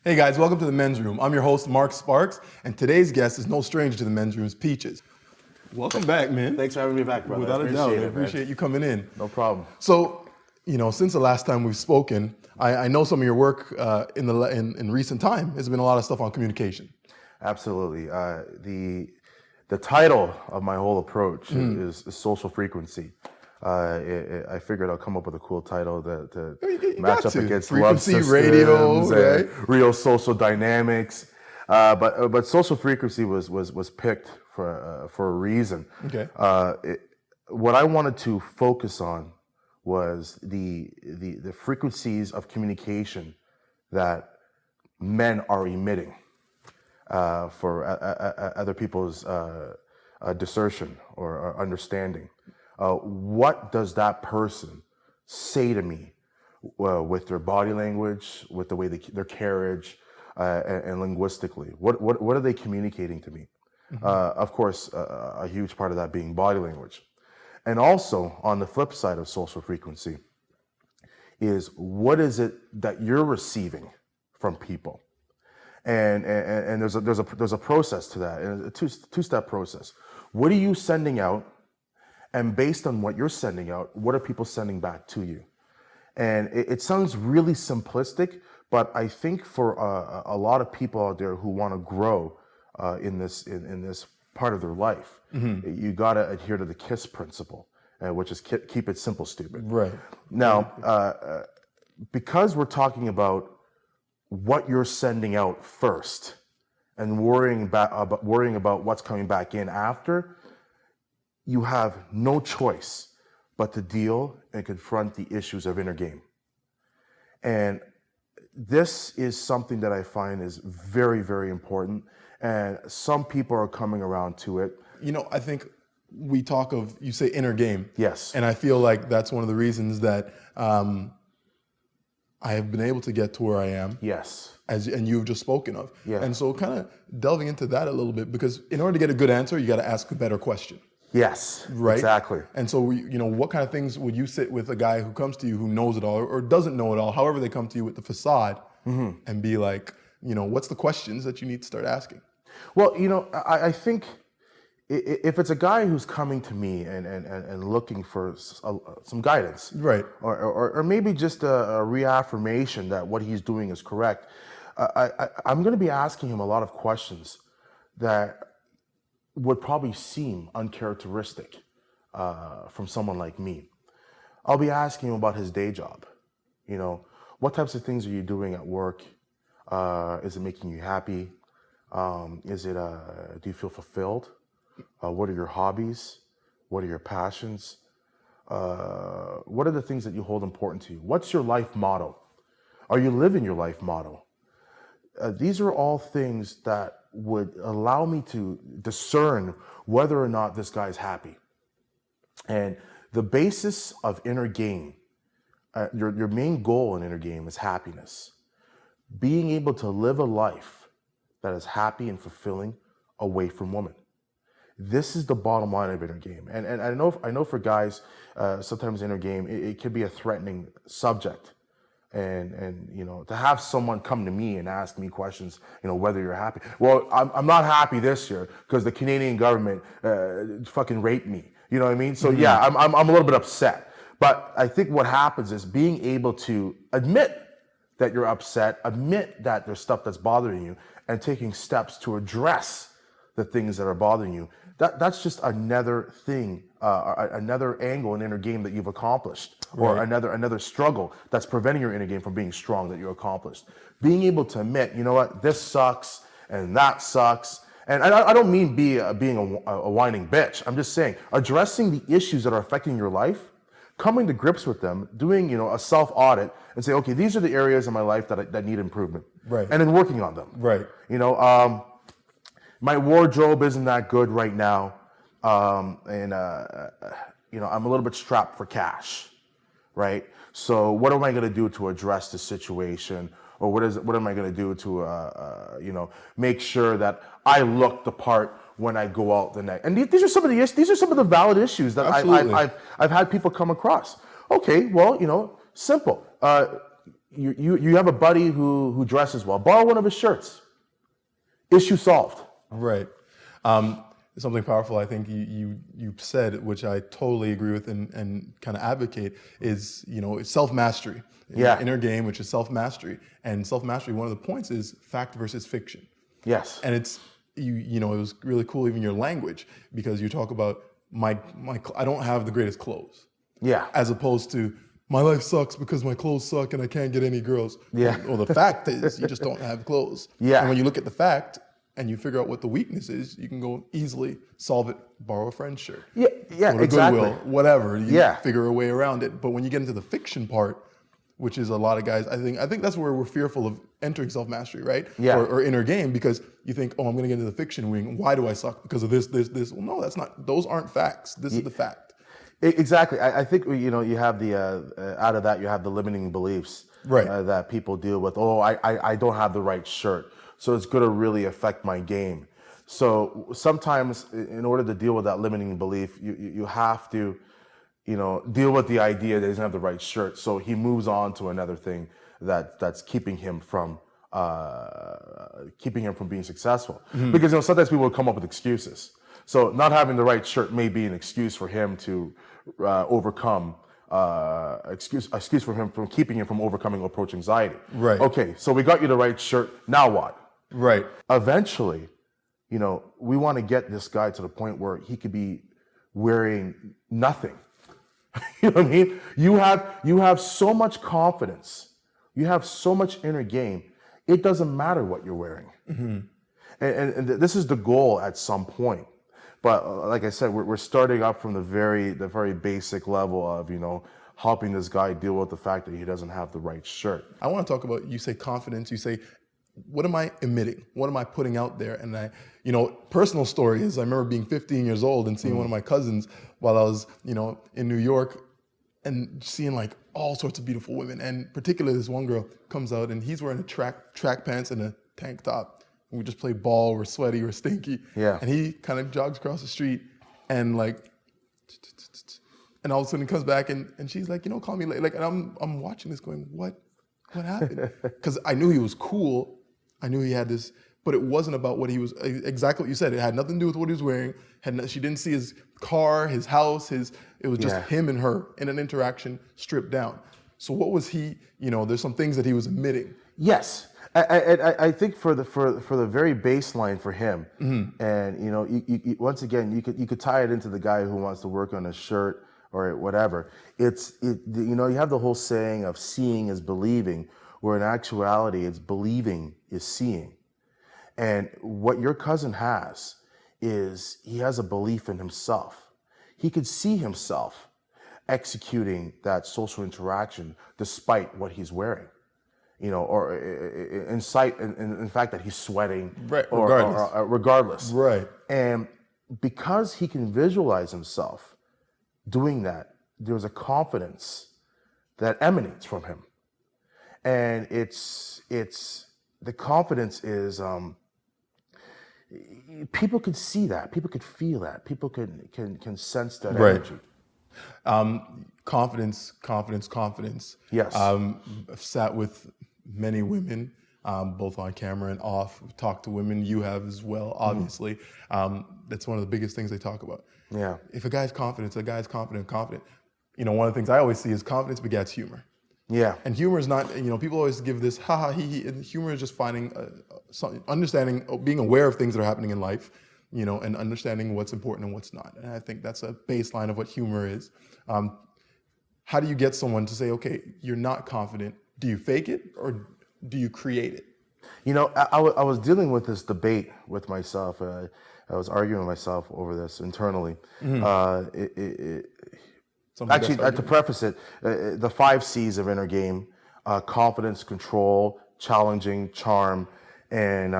Hey guys, welcome to the Men's Room. I'm your host, Mark Sparks, and today's guest is no stranger to the Men's Room's Peachez. Welcome back, man. Thanks for having me back, brother. Without a doubt, I appreciate you coming in. No problem. So, since the last time we've spoken, I know some of your work in recent time has been a lot of stuff on communication. Absolutely. The title of my whole approach is social frequency. I figured I'll come up with a cool title to match up against love systems, radio, right? Real social dynamics. But social frequency was picked for a reason. Okay. What I wanted to focus on was the frequencies of communication that men are emitting for other people's discernment or understanding. What does that person say to me with their body language, with the way their carriage, and linguistically? What are they communicating to me? Mm-hmm. Of course, a huge part of that being body language. And also, on the flip side of social frequency, is what is it that you're receiving from people? And there's a process to that, and a two-step process. What are you sending out? And based on what you're sending out, what are people sending back to you? And it sounds really simplistic, but I think for a lot of people out there who want to grow in this part of their life, mm-hmm. you got to adhere to the KISS principle, which is keep it simple, stupid. Right. Now, because we're talking about what you're sending out first and worrying about what's coming back in after, you have no choice but to deal and confront the issues of inner game. And this is something that I find is very, very important. And some people are coming around to it. I think we talk of, you say inner game. Yes. And I feel like that's one of the reasons that I have been able to get to where I am. Yes. And you've just spoken of. Yeah. And so kind of delving into that a little bit, because in order to get a good answer, you got to ask a better question. Yes, right? Exactly. And so, what kind of things would you sit with a guy who comes to you who knows it all or doesn't know it all, however they come to you with the facade, mm-hmm. and be like, what's the questions that you need to start asking? Well, I think if it's a guy who's coming to me and looking for some guidance, right, or maybe just a reaffirmation that what he's doing is correct, I'm going to be asking him a lot of questions that would probably seem uncharacteristic from someone like me. I'll be asking him about his day job. What types of things are you doing at work? Is it making you happy? Do you feel fulfilled? What are your hobbies? What are your passions? What are the things that you hold important to you? What's your life motto? Are you living your life motto? These are all things that would allow me to discern whether or not this guy's happy. And the basis of inner game, your main goal in inner game is happiness. Being able to live a life that is happy and fulfilling away from women. This is the bottom line of inner game. And I know for guys, sometimes inner game, it can be a threatening subject. And to have someone come to me and ask me questions, whether you're happy. Well, I'm not happy this year because the Canadian government fucking raped me. You know what I mean? So mm-hmm. yeah, I'm a little bit upset. But I think what happens is being able to admit that you're upset, admit that there's stuff that's bothering you, and taking steps to address the things that are bothering you. That's just another thing, another angle in inner game that you've accomplished, or right. another struggle that's preventing your inner game from being strong that you accomplished. Being able to admit, this sucks and that sucks. And I don't mean being a whining bitch. I'm just saying addressing the issues that are affecting your life, coming to grips with them, doing a self-audit and say, okay, these are the areas in my life that need improvement. Right. And then working on them. Right. My wardrobe isn't that good right now, and I'm a little bit strapped for cash, right? So what am I going to do to address the situation, or what am I going to do to make sure that I look the part when I go out the next? And these are some of the valid issues that I've had people come across. Okay, well, simple. you have a buddy who dresses well. Borrow one of his shirts. Issue solved. Right. Something powerful I think you said, which I totally agree with and kind of advocate, is self-mastery. Yeah. Inner game, which is self-mastery. And self-mastery, one of the points is fact versus fiction. Yes. And it's it was really cool, even your language, because you talk about I don't have the greatest clothes. Yeah. As opposed to my life sucks because my clothes suck and I can't get any girls. Yeah. Well, the fact is you just don't have clothes. Yeah. And when you look at the fact and you figure out what the weakness is, you can go easily solve it, borrow a friend's shirt. Yeah, Go to exactly. Goodwill, whatever. You Yeah. figure a way around it. But when you get into the fiction part, which is a lot of guys, I think that's where we're fearful of entering self-mastery, right? Yeah. Or inner game, because you think, oh, I'm gonna get into the fiction wing. Why do I suck? Because of this. Well, no, those aren't facts. This is the fact. Exactly. I think you have the out of that you have the limiting beliefs Right. That people deal with. Oh, I don't have the right shirt, so it's going to really affect my game. So sometimes, in order to deal with that limiting belief, you have to deal with the idea that he doesn't have the right shirt. So he moves on to another thing that's keeping him from being successful. Mm-hmm. Because sometimes people will come up with excuses. So not having the right shirt may be an excuse for him to overcome excuse for him from keeping him from overcoming approach anxiety. Right. Okay, so we got you the right shirt. Now what? Right. Eventually, we want to get this guy to the point where he could be wearing nothing. You know what I mean? You have so much confidence. You have so much inner game. It doesn't matter what you're wearing. Mm-hmm. And this is the goal at some point. But like I said, we're starting up from the very basic level of helping this guy deal with the fact that he doesn't have the right shirt. I want to talk about, you say confidence, you say, what am I emitting? What am I putting out there? And personal story is I remember being 15 years old and seeing one of my cousins while I was, in New York, and seeing like all sorts of beautiful women. And particularly this one girl comes out and he's wearing a track pants and a tank top. We just play ball, we're sweaty, we're stinky. Yeah. And he kind of jogs across the street and all of a sudden he comes back and she's like, call me late. Like, and I'm watching this going, what happened? Because I knew he was cool. I knew he had this, but it wasn't about what he was, exactly what you said. It had nothing to do with what he was wearing. She didn't see his car, his house, it was just him and her in an interaction stripped down. So what was he, there's some things that he was emitting. Yes. I think for the very baseline for him, mm-hmm. and you once again you could tie it into the guy who wants to work on a shirt or whatever. You have the whole saying of seeing is believing, where in actuality it's believing is seeing. And what your cousin has is he has a belief in himself. He could see himself executing that social interaction despite what he's wearing. Or in fact that he's sweating, right? Regardless, right? And because he can visualize himself doing that, there's a confidence that emanates from him, and it's the confidence is people could see that, people could feel that, people can sense that energy. Confidence. Yes. I've sat with many women, both on camera and off. We've talked to women. You have as well, obviously. That's one of the biggest things they talk about. Yeah. If a guy's confident. One of the things I always see is confidence begets humor. Yeah. And humor is not, people always give this ha he he. And humor is just finding, understanding, being aware of things that are happening in life, and understanding what's important and what's not. And I think that's a baseline of what humor is. How do you get someone to say, okay, you're not confident? Do you fake it or do you create it? I was dealing with this debate with myself. I was arguing with myself over this internally. Mm-hmm. Actually, to preface it, the 5 C's of inner game: confidence, control, challenging, charm, and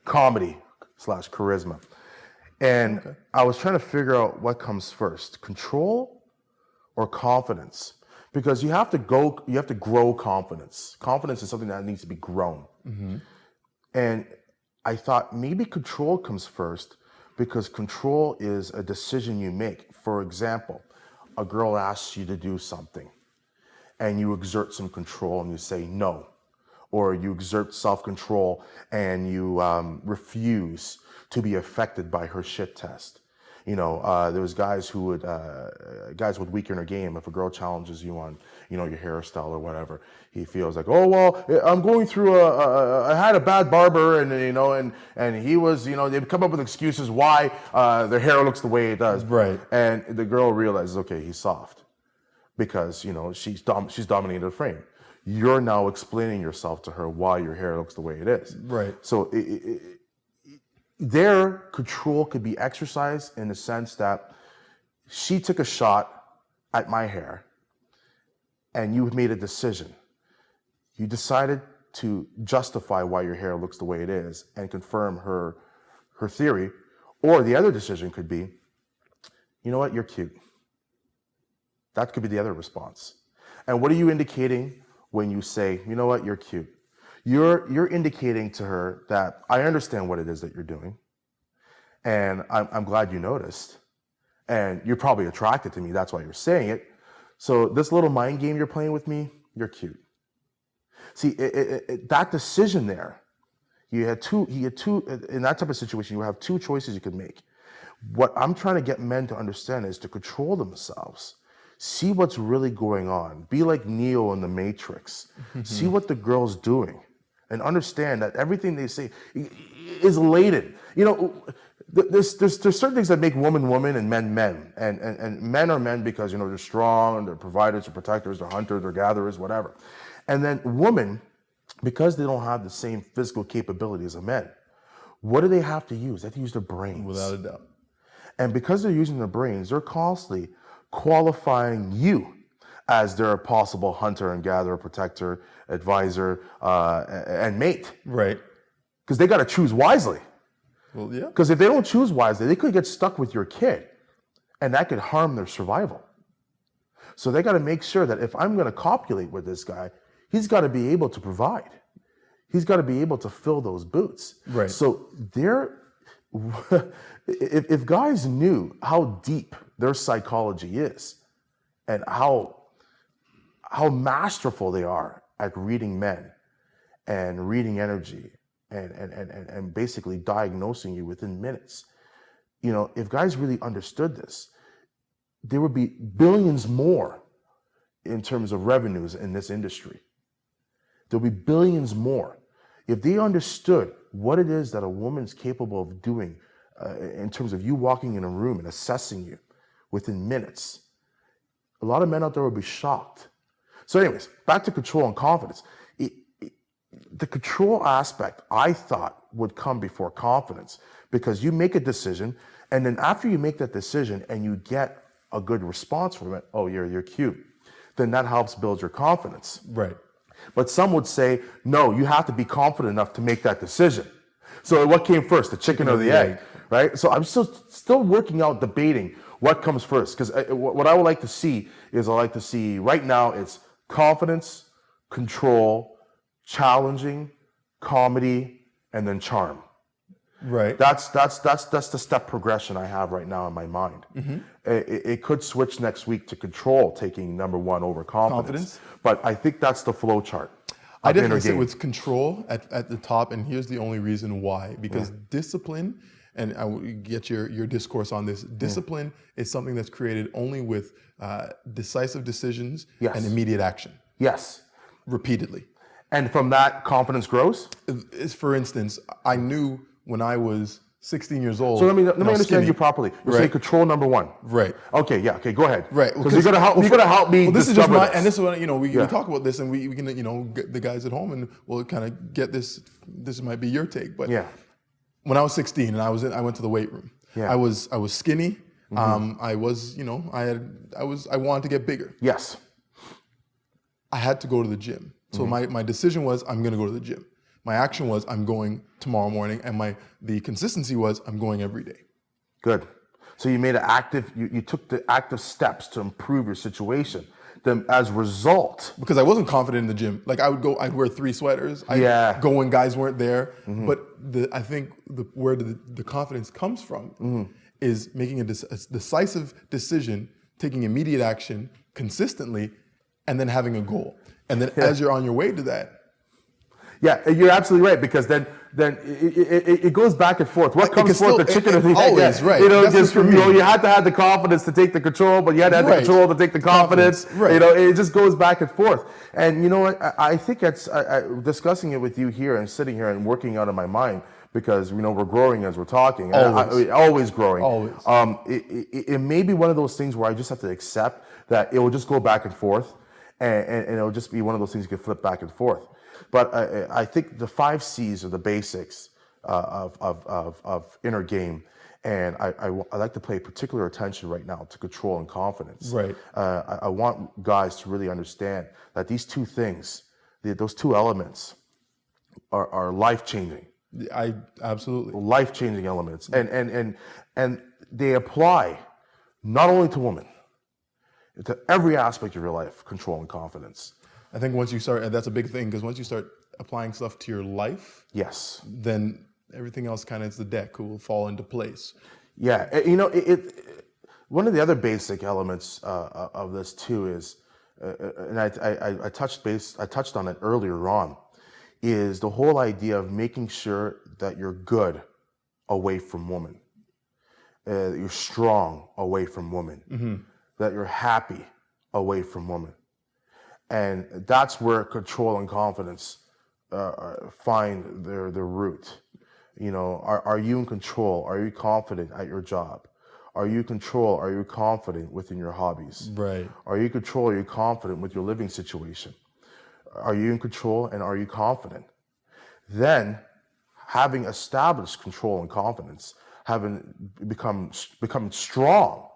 comedy / charisma. And okay. I was trying to figure out what comes first, control or confidence, because you have to grow confidence. Confidence is something that needs to be grown. Mm-hmm. And I thought maybe control comes first, because control is a decision you make. For example, a girl asks you to do something and you exert some control and you say no, or you exert self-control and you refuse to be affected by her shit test. You know, there was guys would weaken their game. If a girl challenges you on, you know, your hairstyle or whatever, he feels like, oh, well, I'm going through I had a bad barber, and you know, and he was, you know, they come up with excuses why their hair looks the way it does. Right. And the girl realizes, okay, he's soft, because, you know, she's dominated the frame. You're now explaining yourself to her why your hair looks the way it is. Right. So their control could be exercised in the sense that she took a shot at my hair and you made a decision. You decided to justify why your hair looks the way it is and confirm her theory. Or the other decision could be, you know what, you're cute. That could be the other response. And what are you indicating when you say, you know what, you're cute? You're indicating to her that I understand what it is that you're doing, and I'm glad you noticed, and you're probably attracted to me. That's why you're saying it. So this little mind game you're playing with me, you're cute. See, that decision there, you had two in that type of situation. You have two choices you could make. What I'm trying to get men to understand is to control themselves. See what's really going on. Be like Neo in the Matrix. See what the girl's doing, and understand that everything they say is laden. You know, there's certain things that make woman woman and men men. And men are men because, you know, they're strong, they're providers, they're protectors, they're hunters, they're gatherers, whatever. And then women, because they don't have the same physical capability as a man, what do they have to use? They have to use their brains. Without a doubt. And because they're using their brains, they're constantly qualifying you as their possible hunter and gatherer, protector, advisor, and mate. Right. Because they got to choose wisely. Well, yeah. Because if they don't choose wisely, they could get stuck with your kid, and that could harm their survival. So they got to make sure that if I'm going to copulate with this guy, he's got to be able to provide. He's got to be able to fill those boots. Right. So if guys knew how deep their psychology is and how masterful they are at reading men and reading energy and basically diagnosing you within minutes, you know, if guys really understood this, there would be billions more in terms of revenues in this industry. There'll be billions more. If they understood what it is that a woman's capable of doing in terms of you walking in a room and assessing you within minutes, a lot of men out there would be shocked. So anyways, back to control and confidence. The control aspect, I thought, would come before confidence, because you make a decision, and then after you make that decision and you get a good response from it, oh, you're cute, then that helps build your confidence. Right. But some would say, no, you have to be confident enough to make that decision. So what came first, the chicken or the egg, right? So I'm still working out, debating what comes first. Because what I would like to see is, I like to see right now, it's confidence, control, challenging, comedy, and then charm. Right. That's the step progression I have right now in my mind. Mm-hmm. It could switch next week to control taking number one over confidence. But I think that's the flow chart. I definitely sit with control at the top, and here's the only reason why. Because discipline, and I will get your discourse on this, discipline is something that's created only with decisive decisions and immediate action. Yes. Repeatedly. And from that, confidence grows? For instance, I knew when I was 16 years old. So let me understand you properly. You're saying control number one. Right. Okay, yeah, okay, go ahead. Right. Because you're gonna help me. Well, this is just my, and this is what, you know, we talk about this, and we can, you know, get the guys at home, and we'll kind of get this might be your take, but when I was 16 and I went to the weight room. Yeah. I was skinny. Mm-hmm. I was, you know, I wanted to get bigger. Yes. I had to go to the gym. So my decision was, I'm going to go to the gym. My action was, I'm going tomorrow morning, and the consistency was, I'm going every day. Good. So you made you took the active steps to improve your situation. Then as a result, because I wasn't confident in the gym. Like I'd wear 3 sweaters. I'd go when guys weren't there. Mm-hmm. But I think where the confidence comes from is making a decisive decision taking immediate action consistently, and then having a goal. And then as you're on your way to that, Yeah, you're absolutely right, because then it goes back and forth. What comes can forth, the still- chicken or the egg? always, Yeah. right. You know, That's just, what for me. you had to have the confidence to take the control, but you had to have the Right. control to take the confidence. Right. You know, it just goes back and forth. And you know what? I think it's discussing it with you here and sitting here and working out of my mind, because we're growing as we're talking. Always. Always growing. Always. It may be one of those things where I just have to accept that it will just go back and forth, and it'll just be one of those things you can flip back and forth. But I think the 5 C's are the basics of inner game, and I like to pay particular attention right now to control and confidence. Right. I want guys to really understand that these 2 things, those 2 elements, are life changing. Absolutely. Life changing elements, and they apply not only to women, to every aspect of your life. Control and confidence. I think once you start, and that's a big thing, because once you start applying stuff to your life, Yes. then everything else kind of is the deck will fall into place. Yeah, one of the other basic elements of this too is, and I touched on it earlier on, is the whole idea of making sure that you're good away from women, that you're strong away from women, that you're happy away from women, and that's where control and confidence find their root. Are you in control? Are you confident at your job? Are you in control? Are you confident within your hobbies? Right. Are you in control? Are you confident with your living situation? Are you in control, and are you confident? Then, having established control and confidence, having become strong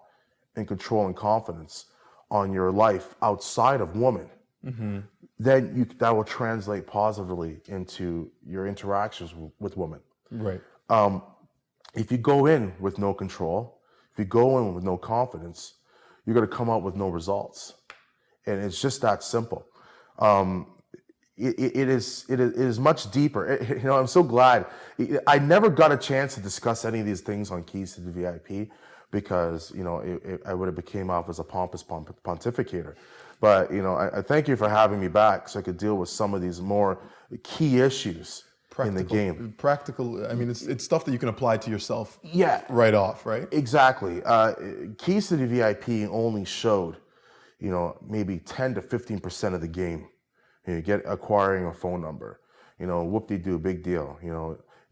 in control and confidence on your life outside of woman, then that will translate positively into your interactions with women. Right. If you go in with no control, if you go in with no confidence, you're going to come out with no results, and it's just that simple. It is much deeper. I'm so glad I never got a chance to discuss any of these things on Keys to the VIP, because I would have became off as a pompous pontificator. But I thank you for having me back, so I could deal with some of these more key issues in the game. Practical. I mean, it's stuff that you can apply to yourself. Yeah, Right off, right? exactly. Keys to the VIP only showed, maybe 10 to 15% of the game. You get acquiring a phone number, whoop-de-doo, big deal.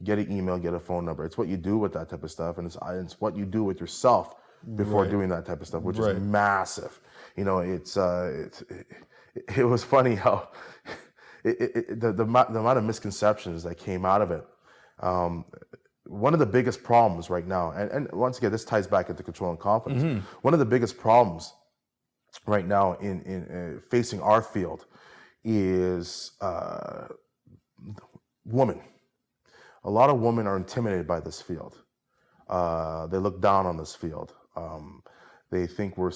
Get an email, get a phone number. It's what you do with that type of stuff, and it's what you do with yourself before Right. doing that type of stuff, which Right. is massive. It was funny how the amount of misconceptions that came out of it. One of the biggest problems right now, and once again, this ties back into control and confidence. One of the biggest problems right now in facing our field is women. A lot of women are intimidated by this field. They look down on this field. They think we're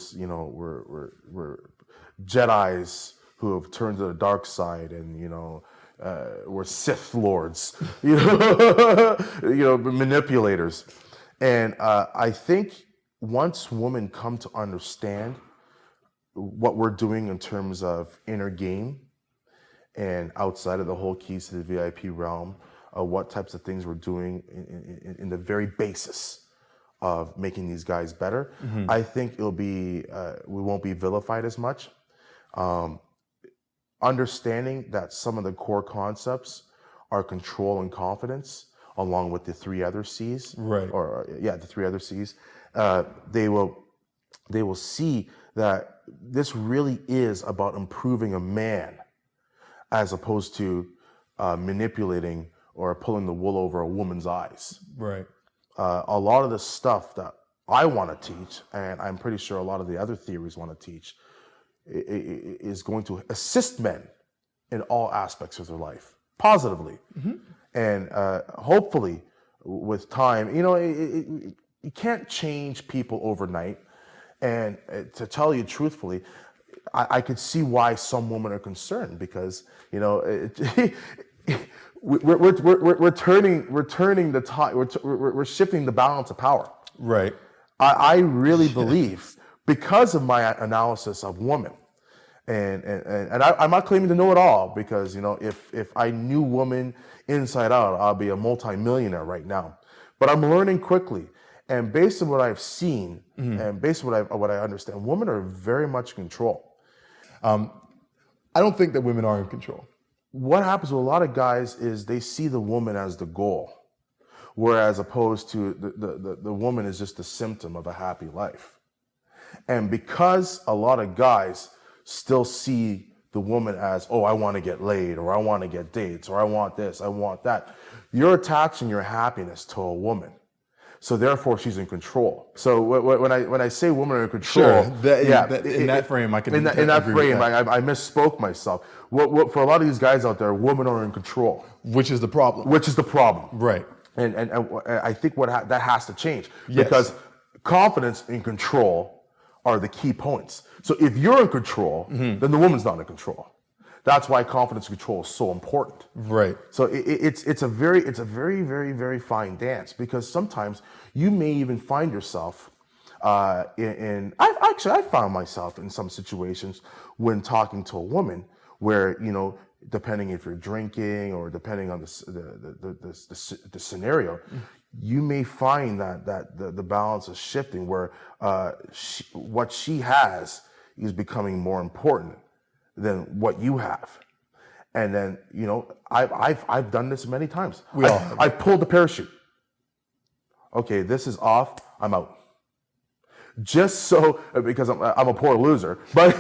Jedis who have turned to the dark side, and we're Sith lords, manipulators. And I think once women come to understand what we're doing in terms of inner game and outside of the whole Keys to the VIP realm, what types of things we're doing in the very basis of making these guys better, I think it'll be, we won't be vilified as much. Understanding that some of the core concepts are control and confidence, along with the 3 other C's, Right. The 3 other C's, they will see that this really is about improving a man, as opposed to manipulating or pulling the wool over a woman's eyes. Right. A lot of the stuff that I want to teach, and I'm pretty sure a lot of the other theories want to teach, is going to assist men in all aspects of their life positively. And hopefully with time, you can't change people overnight. And to tell you truthfully, I could see why some women are concerned, because we're turning the tide, we're shifting the balance of power. Right. I really believe because of my analysis of women. And I'm not claiming to know it all, because, you know, if I knew women inside out, I'll be a multimillionaire right now. But I'm learning quickly. And based on what I've seen, and based on what I understand, women are very much in control. I don't think that women are in control. What happens with a lot of guys is they see the woman as the goal, whereas opposed to the woman is just a symptom of a happy life. And because a lot of guys still see the woman as, oh, I want to get laid, or I want to get dates, or I want this, I want that, you're attaching your happiness to a woman. So therefore, she's in control. So when I say women are in control, in that frame, I can in that agree with frame, that. I misspoke myself. What for a lot of these guys out there, women are in control, Which is the problem. which is the problem. Right. And I think that has to change, Yes. because confidence and control are the key points. So if you're in control, then the woman's not in control. That's why confidence and control is so important. Right. So it's a very, very, very fine dance, because sometimes you may even find yourself I found myself in some situations when talking to a woman where, you know, depending if you're drinking or depending on the scenario, you may find that the balance is shifting, where what she has is becoming more important than what you have. And then, you know, I've done this many times. I've pulled the parachute. Okay, this is off, I'm out. Just so, because I'm a poor loser, but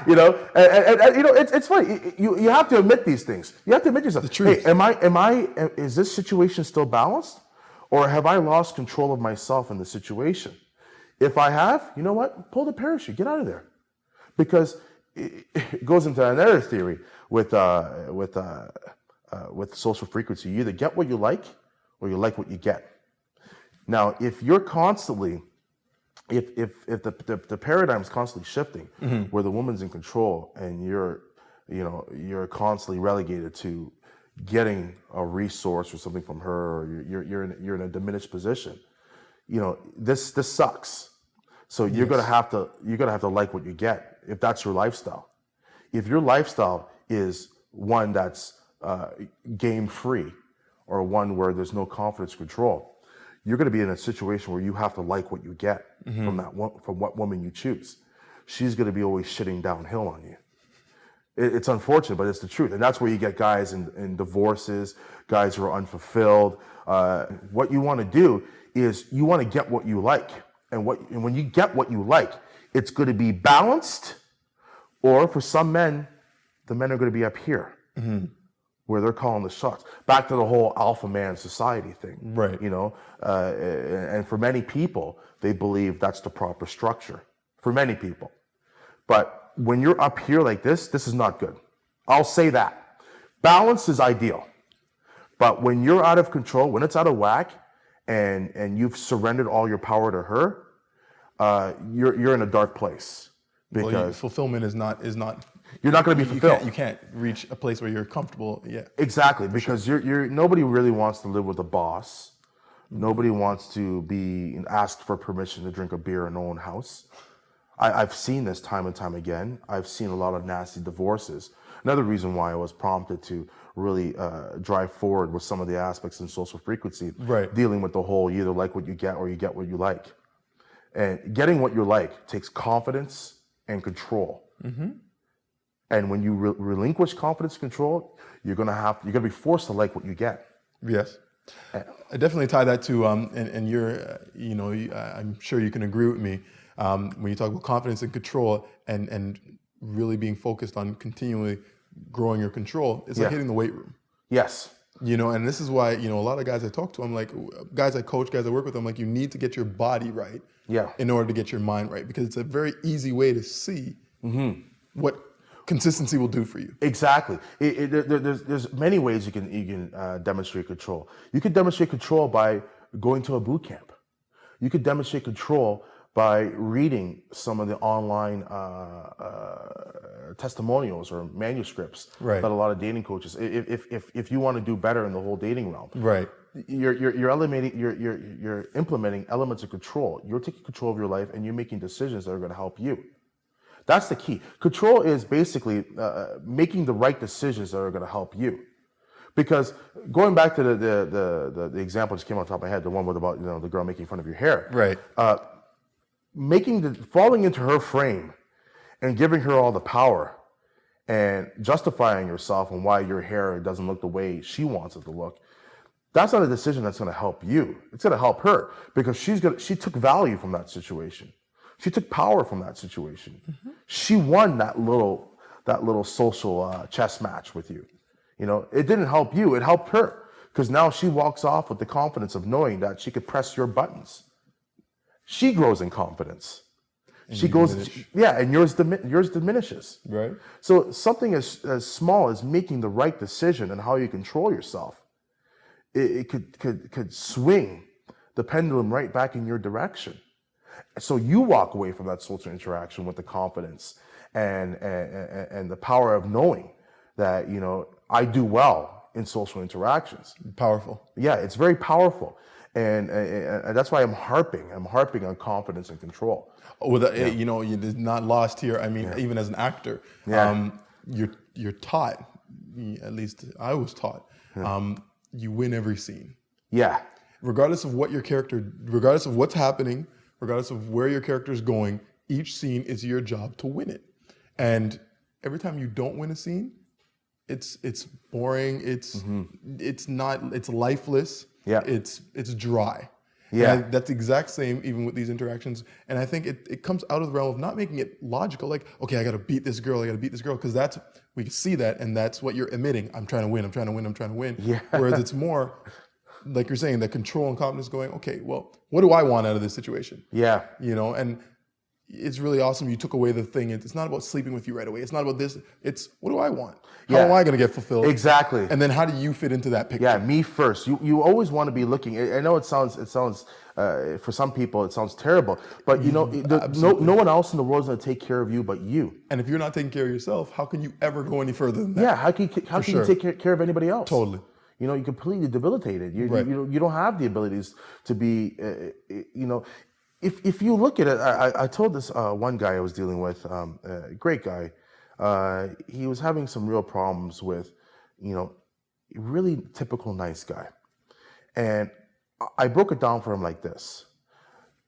you know, and you know, it's funny. You have to admit these things. You have to admit yourself. The truth. Hey, is this situation still balanced, or have I lost control of myself in the situation? If I have, you know what? Pull the parachute. Get out of there, because it goes into another theory with social frequency. You either get what you like, or you like what you get. Now, if you're constantly if the paradigm is constantly shifting, where the woman's in control and you're constantly relegated to getting a resource or something from her, or you're in a diminished position, you know, this sucks. So you're gonna have to like what you get, if that's your lifestyle. If your lifestyle is one that's game free, or one where there's no confidence control, you're going to be in a situation where you have to like what you get from what woman you choose. She's going to be always shitting downhill on you. It's unfortunate, but it's the truth. And that's where you get guys in divorces, guys who are unfulfilled. What you want to do is you want to get what you like. And when you get what you like, it's going to be balanced. Or for some men, the men are going to be up here. Where they're calling the shots. Back to the whole alpha man society thing. Right. You know, and for many people, they believe that's the proper structure. For many people. But when you're up here like this is not good. I'll say that. Balance is ideal. But when you're out of control, when it's out of whack, and you've surrendered all your power to her, you're in a dark place. Because fulfillment is not. You're not going to be fulfilled. You can't reach a place where you're comfortable. Yeah. Exactly, because nobody really wants to live with a boss. Nobody wants to be asked for permission to drink a beer in their own house. I've seen this time and time again. I've seen a lot of nasty divorces. Another reason why I was prompted to really drive forward with some of the aspects in social frequency, dealing with the whole you either like what you get or you get what you like. And getting what you like takes confidence and control. And when you relinquish confidence and control, you're gonna be forced to like what you get. Yes, I definitely tie that to and you're I'm sure you can agree with me when you talk about confidence and control and really being focused on continually growing your control. It's like hitting the weight room. Yes. You know, and this is why, you know, a lot of guys I talk to, I'm like, guys I coach, guys I work with, I'm like, you need to get your body right in order to get your mind right, because it's a very easy way to see what consistency will do for you. Exactly. There's many ways you can demonstrate control. You could demonstrate control by going to a boot camp. You could demonstrate control by reading some of the online testimonials or manuscripts Right. that a lot of dating coaches. If you want to do better in the whole dating realm, Right. you're implementing elements of control. You're taking control of your life, and you're making decisions that are going to help you. That's the key. Control is basically making the right decisions that are going to help you. Because going back to the example that just came on top of my head, the one with about the girl making fun of your hair, Right. Falling into her frame and giving her all the power and justifying yourself and why your hair doesn't look the way she wants it to look. That's not a decision that's going to help you. It's going to help her because she took value from that situation. She took power from that situation. Mm-hmm. She won that little social chess match with you. It didn't help you. It helped her because now she walks off with the confidence of knowing that she could press your buttons. She grows in confidence. And she goes, and yours diminishes. Right. So something as small as making the right decision and how you control yourself, it could swing the pendulum right back in your direction. So you walk away from that social interaction with the confidence and the power of knowing that I do well in social interactions. Powerful. Yeah, it's very powerful. And that's why I'm harping on confidence and control. You're not lost here. I mean, even as an actor, you're taught, at least I was taught, you win every scene. Yeah. Regardless of regardless of what's happening, regardless of where your character is going, each scene is your job to win it. And every time you don't win a scene, it's boring. It's lifeless. Yeah. It's dry. Yeah. And that's the exact same even with these interactions. And I think it comes out of the realm of not making it logical. Like, okay, I got to beat this girl. Because we can see that. And that's what you're emitting. I'm trying to win. Yeah. Whereas it's more like you're saying, that control and confidence going, okay, well, what do I want out of this situation? Yeah. And it's really awesome. You took away the thing. It's not about sleeping with you right away. It's not about this. It's what do I want? How am I going to get fulfilled? Exactly. And then how do you fit into that picture? Yeah, me first. You always want to be looking. I know it sounds for some people it sounds terrible, but no one else in the world is going to take care of you but you. And if you're not taking care of yourself, how can you ever go any further than that? Yeah, how can you take care of anybody else? Totally. You're completely debilitated. You don't have the abilities to be. If you look at it, I told this one guy I was dealing with, a great guy. He was having some real problems with, really typical nice guy. And I broke it down for him like this.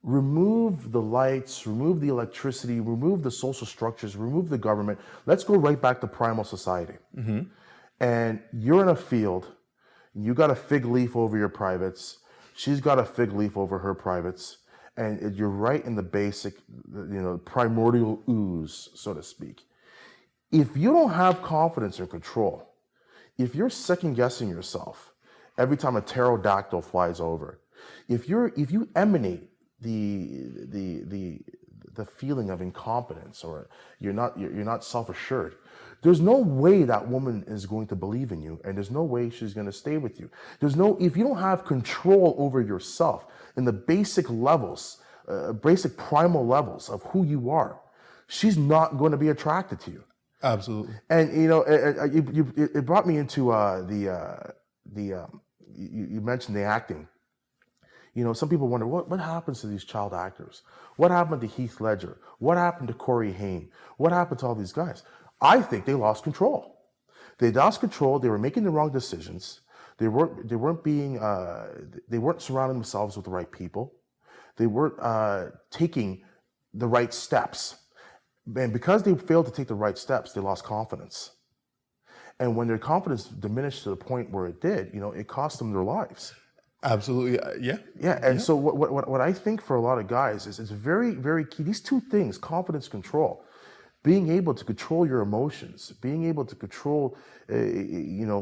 Remove the lights, remove the electricity, remove the social structures, remove the government. Let's go right back to primal society. Mm-hmm. And you're in a field, you got a fig leaf over your privates, she's got a fig leaf over her privates, and you're right in the basic, primordial ooze, so to speak. If you don't have confidence or control, if you're second guessing yourself every time a pterodactyl flies over, if you emanate the feeling of incompetence, or you're not self-assured, there's no way that woman is going to believe in you, and there's no way she's going to stay with you. If you don't have control over yourself in the basic levels, basic primal levels of who you are, she's not going to be attracted to you. Absolutely. And it brought me into you mentioned the acting. Some people wonder what happens to these child actors. What happened to Heath Ledger? What happened to Corey Haim? What happened to all these guys? I think they lost control. They lost control. They were making the wrong decisions. They weren't surrounding themselves with the right people. They weren't taking the right steps. And because they failed to take the right steps, they lost confidence. And when their confidence diminished to the point where it did, it cost them their lives. Absolutely, yeah. Yeah, and so what I think for a lot of guys is it's very, very key. These two things, confidence, control, being able to control your emotions, being able to control, to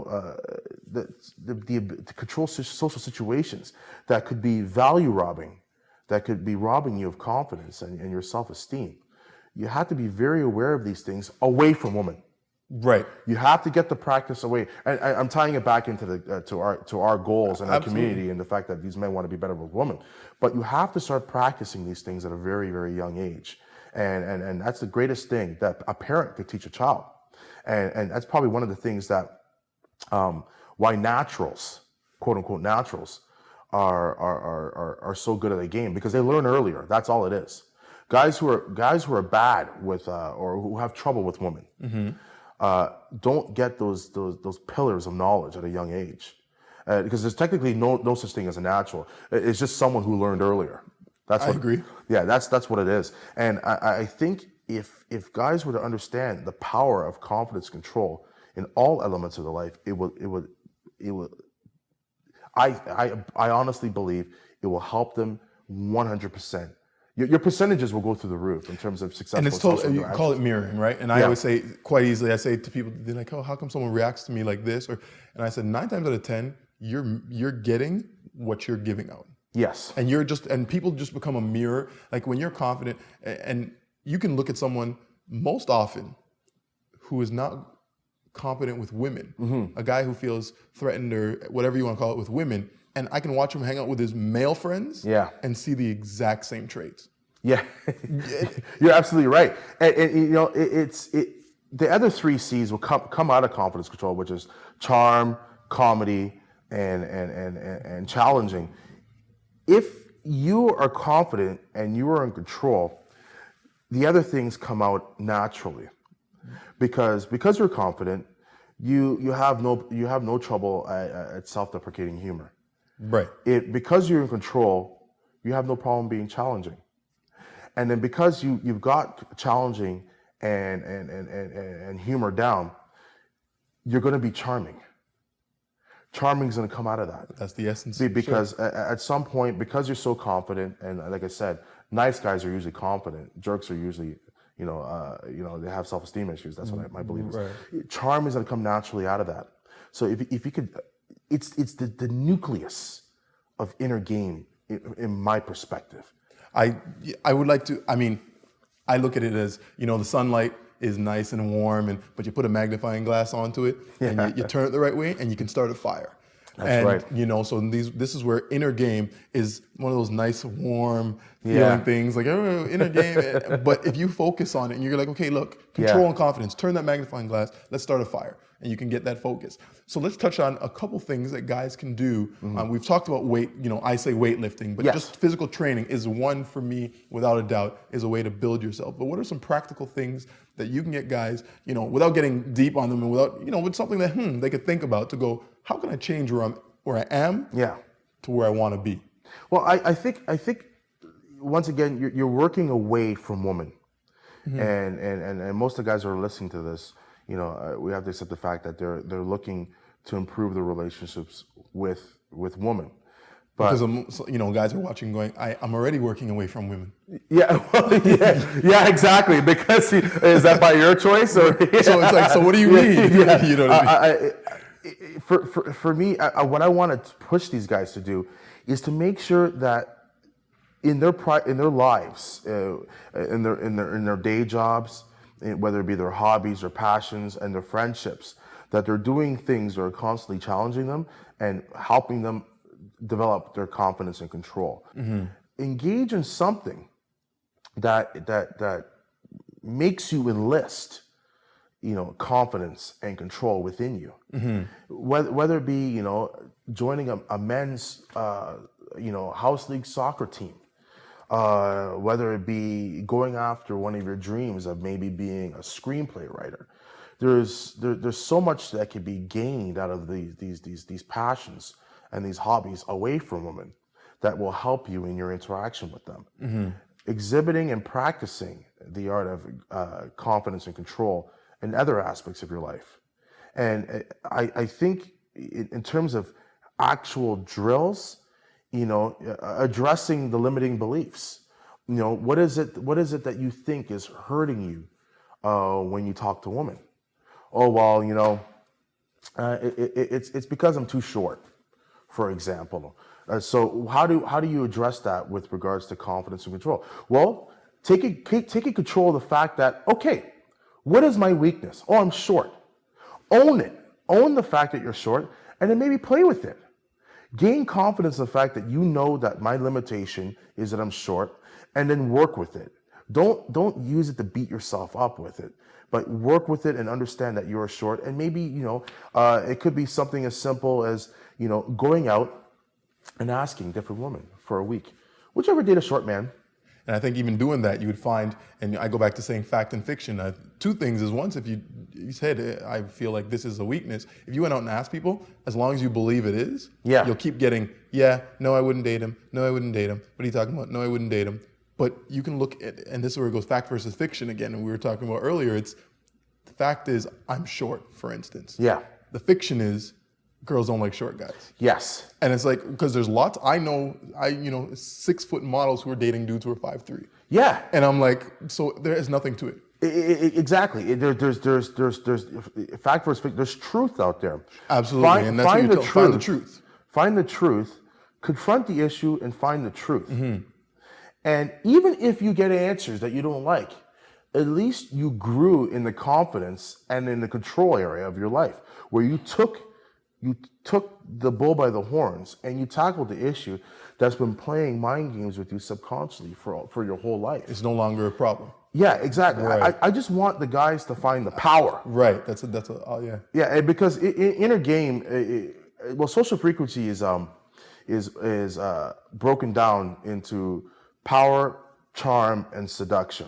control social situations that could be value robbing, that could be robbing you of confidence and your self-esteem. You have to be very aware of these things away from women. Right. You have to get the practice away, and I'm tying it back into the to our goals and our community, and the fact that these men want to be better with women. But you have to start practicing these things at a very, very young age, and that's the greatest thing that a parent could teach a child, and that's probably one of the things that why naturals, quote unquote naturals, are so good at the game, because they learn earlier. That's all it is. Guys who are bad with or who have trouble with women. Don't get those pillars of knowledge at a young age, because there's technically no such thing as a natural. It's just someone who learned earlier. I agree. Yeah, that's what it is. And I think if guys were to understand the power of confidence control in all elements of their life, it would. I honestly believe it will help them 100%. Your percentages will go through the roof in terms of successful. And it's totally, you call it mirroring, right? And I always say quite easily, I say to people, they're like, oh, how come someone reacts to me like this? And I said, 9 times out of 10, you're getting what you're giving out. Yes. And people just become a mirror. Like when you're confident, and you can look at someone most often who is not competent with women, a guy who feels threatened or whatever you want to call it with women, and I can watch him hang out with his male friends and see the exact same traits. Yeah, you're absolutely right. And you know, the other 3 C's will come out of confidence control, which is charm, comedy, and challenging. If you are confident and you are in control, the other things come out naturally, because you're confident, you have no trouble at self-deprecating humor. Right. Because you're in control, you have no problem being challenging. And then because you've got challenging and humor down, you're going to be charming. Charming is going to come out of that. That's the essence. Because at some point, because you're so confident, and like I said, nice guys are usually confident. Jerks are usually, they have self-esteem issues. That's what my belief is. Right. Charm is going to come naturally out of that. So if you could, it's the nucleus of inner game in my perspective. I would like to, I look at it as, the sunlight is nice and warm, but you put a magnifying glass onto it, and you turn it the right way, and you can start a fire. That's right. So this is where inner game is one of those nice, warm feeling things, like inner game. But if you focus on it and you're like, okay, look, control and confidence, turn that magnifying glass, let's start a fire, and you can get that focus. So let's touch on a couple things that guys can do. We've talked about weight, I say weightlifting, but just physical training is one, for me, without a doubt, is a way to build yourself. But what are some practical things that you can get guys, without getting deep on them, and without, with something that they could think about to go, how can I change where I am to where I want to be? Well, I think once again, you're working away from women, and most of the guys who are listening to this, we have to accept the fact that they're looking to improve their relationships with women. But, because guys are watching going, I'm already working away from women. Yeah, exactly. Because is that by your choice, or so it's like, so what do you mean? You know what I mean? For me, what I want to push these guys to do is to make sure that in their lives, in their day jobs, whether it be their hobbies or passions and their friendships, that they're doing things that are constantly challenging them and helping them develop their confidence and control. Engage in something that makes you enlist confidence and control within you. Whether it be, joining a men's, house league soccer team, whether it be going after one of your dreams of maybe being a screenplay writer. There's so much that can be gained out of these passions and these hobbies away from women that will help you in your interaction with them. Exhibiting and practicing the art of confidence and control in other aspects of your life. And I think in terms of actual drills, addressing the limiting beliefs. What is it that you think is hurting you when you talk to women? Oh, well, it's because I'm too short, for example. So how do you address that with regards to confidence and control? Well, taking control of the fact that, okay, what is my weakness? Oh, I'm short. Own it. Own the fact that you're short, and then maybe play with it. Gain confidence in the fact that you know that my limitation is that I'm short, and then work with it. Don't use it to beat yourself up with it, but work with it and understand that you're short. And maybe, it could be something as simple as, going out and asking different women for a week. Would you ever date a short man? And I think even doing that, you would find, and I go back to saying fact and fiction. Two things is, once, if you said, I feel like this is a weakness, if you went out and asked people, as long as you believe it is, you'll keep getting, no, I wouldn't date him. No, I wouldn't date him. What are you talking about? No, I wouldn't date him. But you can look at, and this is where it goes fact versus fiction again, and we were talking about earlier, the fact is, I'm short, for instance. Yeah. The fiction is, girls don't like short guys. Yes. And it's like, because there's lots, I know 6-foot models who are dating dudes who are 5'3". Yeah. And I'm like, so there is nothing to it. Exactly. There's fact versus fiction. There's truth out there. Absolutely. And that's what you're find the truth. Find the truth, confront the issue, and find the truth. Mm-hmm. And even if you get answers that you don't like, at least you grew in the confidence and in the control area of your life, where you took the bull by the horns and you tackled the issue that's been playing mind games with you subconsciously for your whole life. It's no longer a problem. Yeah, exactly. Right. I just want the guys to find the power. Right. Yeah. Yeah, because inner game, social frequency is broken down into power, charm, and seduction.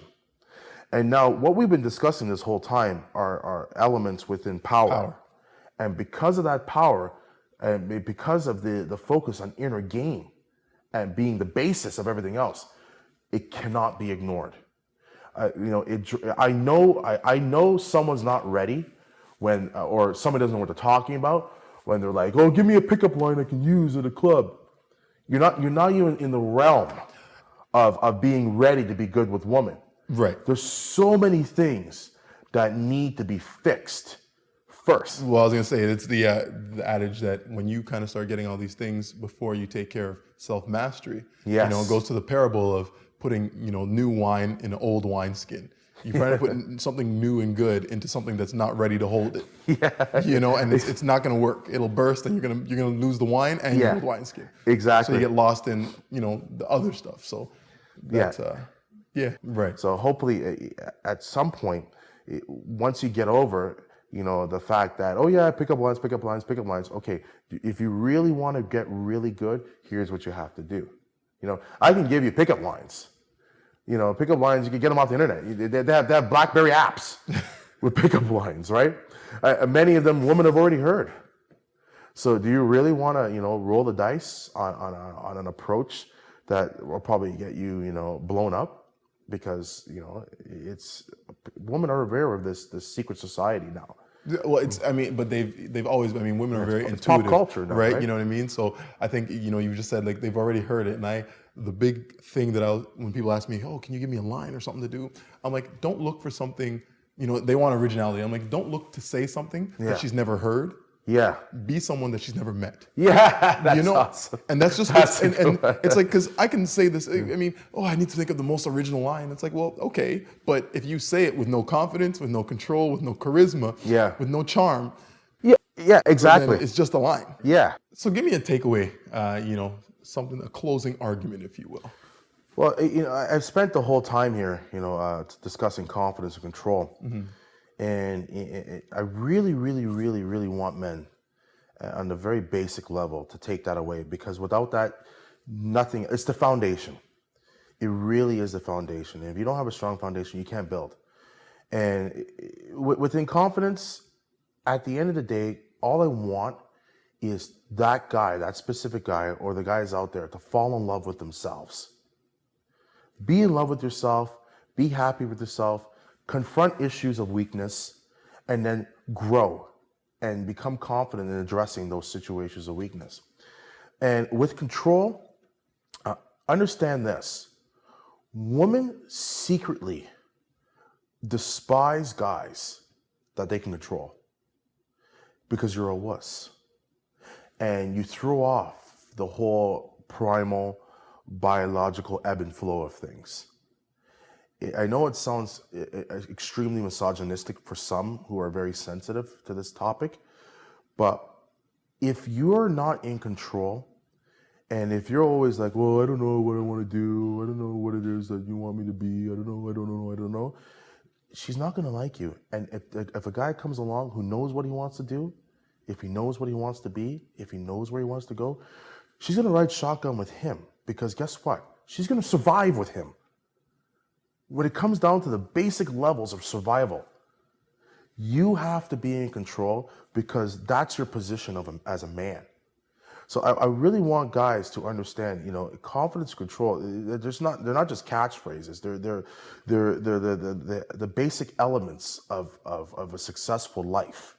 And now what we've been discussing this whole time are elements within power. And because of that power, and because of the focus on inner game and being the basis of everything else, it cannot be ignored. I know someone's not ready when, or someone doesn't know what they're talking about when they're like, "Oh, give me a pickup line I can use at a club." You're not even in the realm of being ready to be good with women. Right. There's so many things that need to be fixed first. Well, I was gonna say, it's the adage that when you kind of start getting all these things before you take care of self-mastery, yes. It goes to the parable of putting, new wine in an old wineskin. You're trying to put something new and good into something that's not ready to hold it. Yeah. And it's not gonna work. It'll burst, and you're gonna lose the wine and your old wineskin. Exactly. So you get lost in, the other stuff. So that's right. So hopefully at some point, once you get over, the fact that, pick up lines. Okay, if you really want to get really good, here's what you have to do. I can give you pickup lines. Pickup lines, you can get them off the internet. They have BlackBerry apps with pickup lines, right? Many of them women have already heard. So do you really want to, roll the dice on an approach that will probably get you, blown up? Because, women are aware of this secret society now. Well, but they've always, women are very intuitive. Pop culture now, right? You know what I mean? So I think, you just said, like, they've already heard it. And the big thing when people ask me, "Oh, can you give me a line or something to do?" I'm like, don't look for something, they want originality. I'm like, don't look to say something that she's never heard. Yeah. Be someone that she's never met. Yeah, that's awesome. And that's just, and it's like, because I can say this, I need to think of the most original line. It's like, well, okay, but if you say it with no confidence, with no control, with no charisma, with no charm. Yeah, exactly. It's just a line. Yeah. So give me a takeaway, a closing argument, if you will. Well, I've spent the whole time here, discussing confidence and control. Mm-hmm. And I really, really, really, really want men on the very basic level to take that away, because without that, nothing, it's the foundation. It really is the foundation. And if you don't have a strong foundation, you can't build. And within confidence, at the end of the day, all I want is that guy, that specific guy, or the guys out there to fall in love with themselves. Be in love with yourself, be happy with yourself, confront issues of weakness, and then grow and become confident in addressing those situations of weakness. And with control, understand this. Women secretly despise guys that they can control because you're a wuss. And you throw off the whole primal biological ebb and flow of things. I know it sounds extremely misogynistic for some who are very sensitive to this topic, but if you're not in control, and if you're always like, well, I don't know what I want to do, I don't know what it is that you want me to be, I don't know, she's not going to like you. And if a guy comes along who knows what he wants to do, if he knows what he wants to be, if he knows where he wants to go, she's going to ride shotgun with him, because guess what? She's going to survive with him. When it comes down to the basic levels of survival, you have to be in control, because that's your position as a man. So I really want guys to understand, confidence, control. They're not just catchphrases. They're the basic elements of a successful life,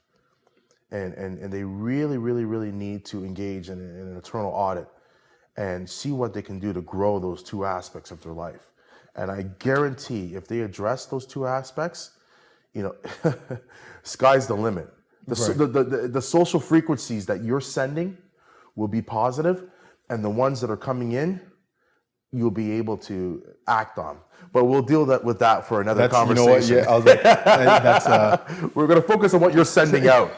and they really need to engage in an internal audit and see what they can do to grow those two aspects of their life. And I guarantee, if they address those two aspects, sky's the limit. The social frequencies that you're sending will be positive, and the ones that are coming in, you'll be able to act on. But we'll deal with that for another conversation. You know what? Yeah, I was like, we're going to focus on what you're sending out.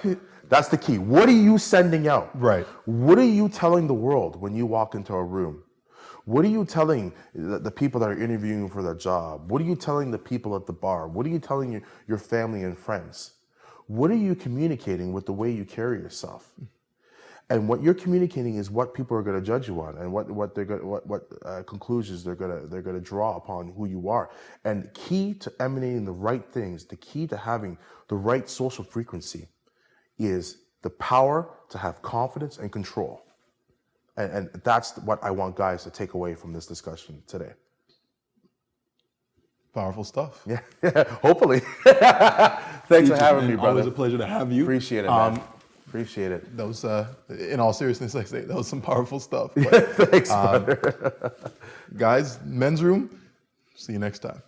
That's the key. What are you sending out? Right. What are you telling the world when you walk into a room? What are you telling the people that are interviewing for that job? What are you telling the people at the bar? What are you telling your family and friends? What are you communicating with the way you carry yourself? And what you're communicating is what people are going to judge you on, and what conclusions they're going to draw upon who you are. And key to emanating the right things, the key to having the right social frequency, is the power to have confidence and control. And that's what I want guys to take away from this discussion today. powerful stuff. Yeah, hopefully. Thanks for having me, brother. Always a pleasure to have you. Appreciate it, man. Appreciate it. That was, in all seriousness, like I say, that was some powerful stuff. But, Thanks, brother. guys, men's room. See you next time.